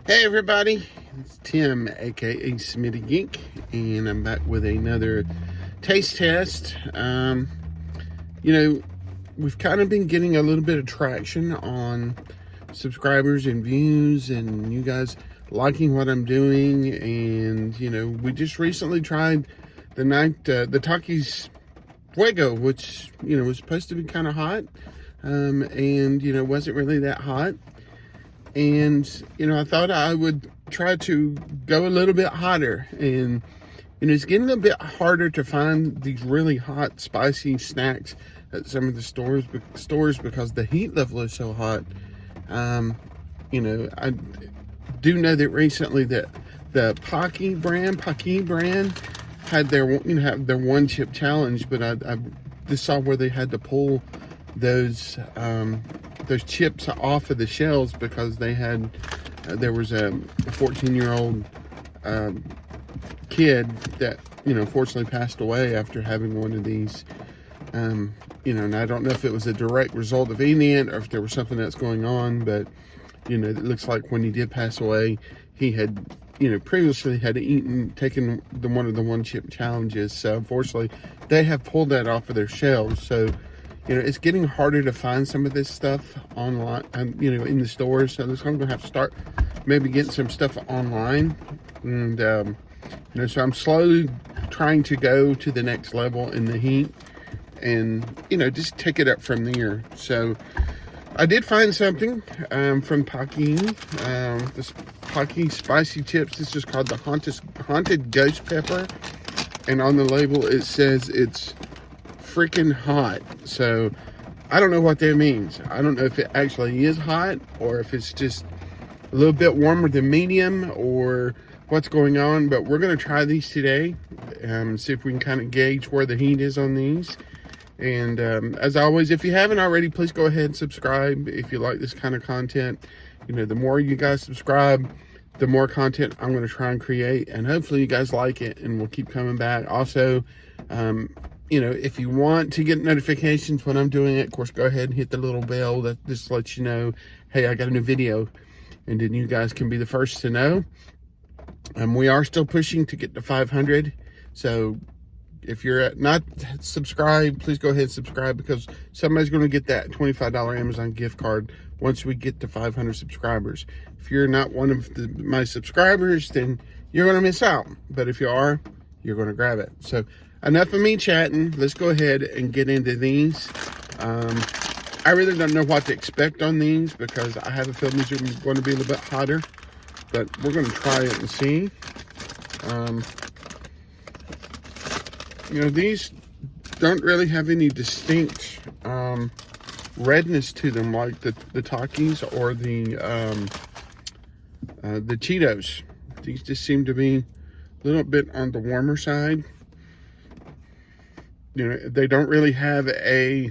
Hey everybody, it's Tim, aka SmittyGeek, and I'm back with another taste test. We've kind of been getting a little bit of traction on subscribers and views, and you guys liking what I'm doing. And we just recently tried the Takis Fuego, which was supposed to be kind of hot, and wasn't really that hot. And I thought I would try to go a little bit hotter. And it's getting a bit harder to find these really hot spicy snacks at some of the stores because the heat level is so hot. I do know that recently that the Paqui brand had their one chip challenge, but I just saw where they had to pull those chips off of the shelves because there was a 14-year-old kid that fortunately passed away after having one of these. And I don't know if it was a direct result of eating it or if there was something that's going on, but it looks like when he did pass away, he had previously had taken one of the one chip challenges. So unfortunately they have pulled that off of their shelves. So it's getting harder to find some of this stuff online, in the stores. So I'm going to have to start maybe getting some stuff online. And, so I'm slowly trying to go to the next level in the heat and, just take it up from there. So I did find something from Paqui, this Paqui spicy chips. This is called the Haunted Ghost Pepper. And on the label, it says it's freaking hot. So I don't know what that means. I don't know if it actually is hot or if it's just a little bit warmer than medium or what's going on, but we're going to try these today and see if we can kind of gauge where the heat is on these. And as always, if you haven't already, please go ahead and subscribe if you like this kind of content. The more you guys subscribe, the more content I'm going to try and create, and hopefully you guys like it and we'll keep coming back. Also, if you want to get notifications when I'm doing it, of course, go ahead and hit the little bell that just lets you know, hey, I got a new video, and then you guys can be the first to know. We are still pushing to get to 500. So if you're not subscribed, please go ahead and subscribe, because somebody's going to get that $25 Amazon gift card once we get to 500 subscribers. If you're not one of my subscribers, then you're going to miss out. But if you are, you're going to grab it. So enough of me chatting. Let's go ahead and get into these. I really don't know what to expect on these because I have a feeling these are going to be a little bit hotter. But we're going to try it and see. These don't really have any distinct redness to them like the Takis or the Cheetos. These just seem to be a little bit on the warmer side. They don't really have a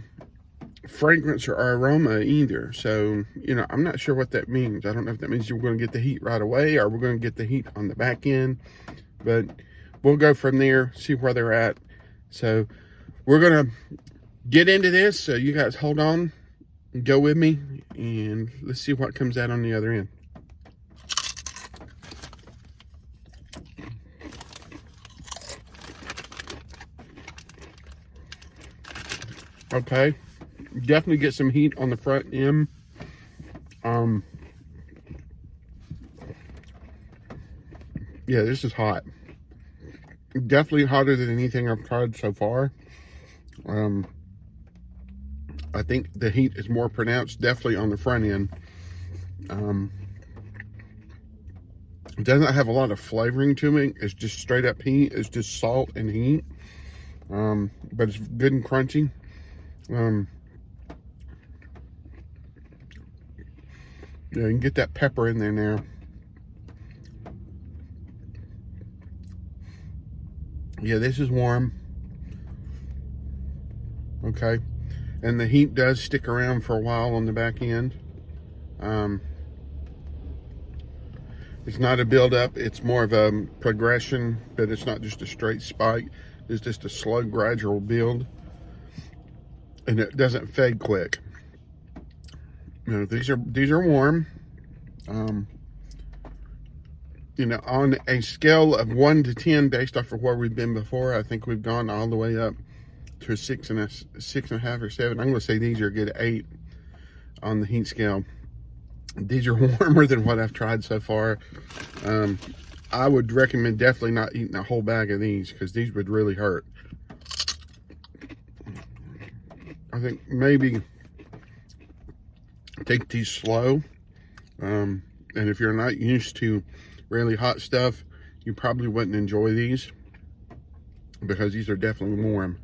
fragrance or aroma either. So, I'm not sure what that means. I don't know if that means you're going to get the heat right away or we're going to get the heat on the back end. But we'll go from there, see where they're at. So we're going to get into this. So you guys hold on and go with me, and let's see what comes out on the other end. Okay, definitely get some heat on the front end. Yeah, this is hot. Definitely hotter than anything I've tried so far. I think the heat is more pronounced definitely on the front end. It doesn't have a lot of flavoring to it. It's just straight up heat. It's just salt and heat. But it's good and crunchy. Yeah, you can get that pepper in there now. Yeah, this is warm. Okay. And the heat does stick around for a while on the back end. It's not a buildup. It's more of a progression, but it's not just a straight spike. It's just a slow, gradual build. And it doesn't fade quick. These are warm. you know, on a scale of 1 to 10, based off of where we've been before, I think we've gone all the way up to a 6.5 or 7. I'm going to say these are a good 8 on the heat scale. These are warmer than what I've tried so far. I would recommend definitely not eating a whole bag of these, because these would really hurt. I think maybe take these slow. And if you're not used to really hot stuff, you probably wouldn't enjoy these, because these are definitely warm.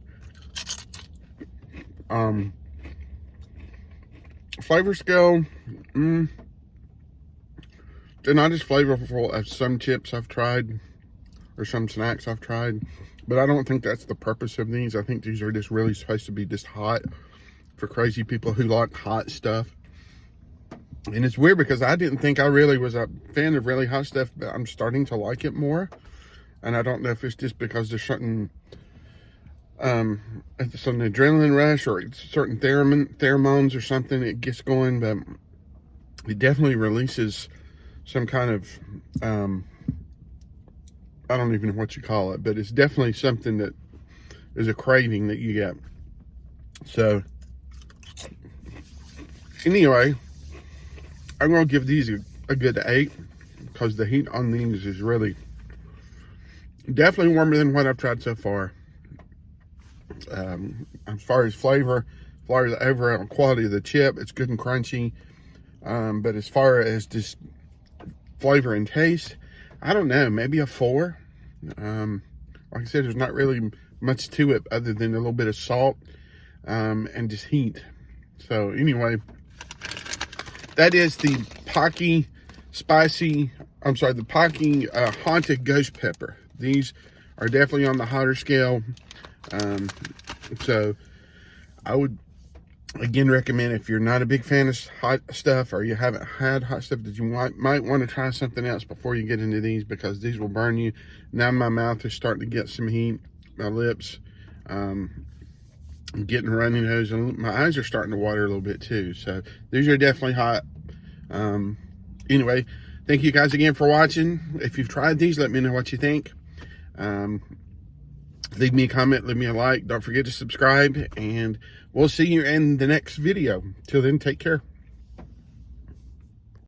Flavor scale, they're not as flavorful as some chips I've tried or some snacks I've tried, but I don't think that's the purpose of these. I think these are just really supposed to be just hot for crazy people who like hot stuff. And it's weird, because I didn't think I really was a fan of really hot stuff, but I'm starting to like it more. And I don't know if it's just because there's certain it's an adrenaline rush, or certain pheromones or something it gets going, but it definitely releases some kind of I don't even know what you call it, but it's definitely something that is a craving that you get. So anyway, I'm going to give these a good 8, because the heat on these is really definitely warmer than what I've tried so far. As far as flavor, as far as the overall quality of the chip, it's good and crunchy. But as far as just flavor and taste, I don't know, maybe a 4. Like I said, there's not really much to it other than a little bit of salt and just heat. So anyway, that is the Paqui the Paqui Haunted Ghost Pepper. These are definitely on the hotter scale. So I would again recommend, if you're not a big fan of hot stuff, or you haven't had hot stuff, that you might want to try something else before you get into these, because these will burn you. Now my mouth is starting to get some heat, my lips, I'm getting a runny nose, and my eyes are starting to water a little bit too. So these are definitely hot. Anyway, thank you guys again for watching. If you've tried these, let me know what you think. Leave me a comment, leave me a like. Don't forget to subscribe, and we'll see you in the next video. Till then, take care.